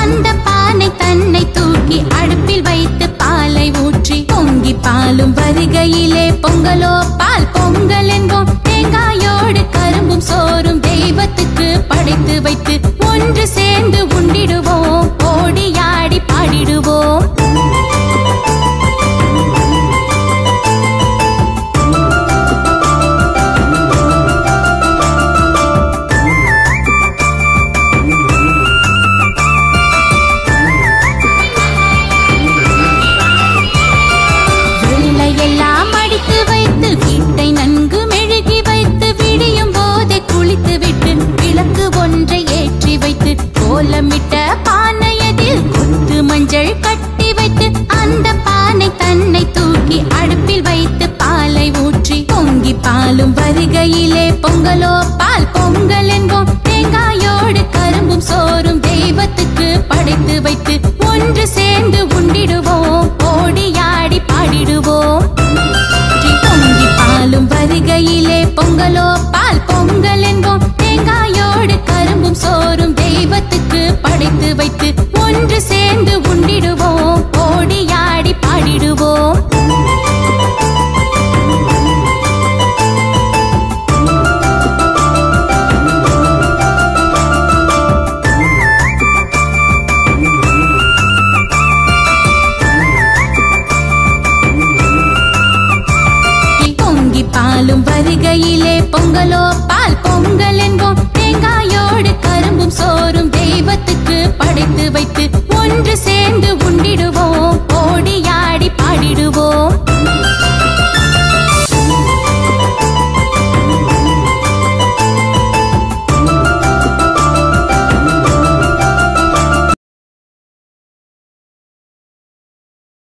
அந்த பானை தன்னை தூக்கி அடுப்பில் வைத்து பாலை ஊற்றி பொங்கி பாலும் வருகையிலே பொங்கலோ பால் பொங்கல் என்போம். தேங்காயோடு கரும்பும் சோறும் தெய்வத்துக்கு படைத்து வைத்து ஒன்று சேர்ந்து உண்டிடுவோம், ஓடியாடி பாடிடுவோம். எல்லாம் அடித்து வைத்து வீட்டை நன்கு மெழுகி வைத்து விடியும் போதே குளித்து விட்டு விளக்கு ஒன்றை ஏற்றி வைத்து கோலமிட்ட பானையதில் கொத்து மஞ்சள் கட்டி வைத்து அந்த பானை தன்னை தூக்கி அடுப்பில் வைத்து பாலை ஊற்றி பொங்கி பாலும் வருகையிலே பொங்கலோ பால் பொங்கல் என்போம். தேங்காயோடு கரும்பும் சோறும் தெய்வத்துக்கு படைத்து வைத்து ஒன்று சேர்ந்து உண்டிடுவோம், ஓடியாடி பாடிடுவோம். பொங்கி பாலும் வருகையிலே பொங்கலோ பால் பொங்கல் என்போம். தேங்காயோடு கரும்பும் சோறும் தெய்வத்துக்கு படைத்து வைத்து ஒன்று சேர்ந்து உண்டிடுவோம், ஓடியாடி பாடிடுவோம். பாலும் வருகையிலே பொங்கலோ பால் பொங்கல் என்போம். தேங்காயோடு கரும்பும் சோறும் தெய்வத்துக்கு படைத்து வைத்து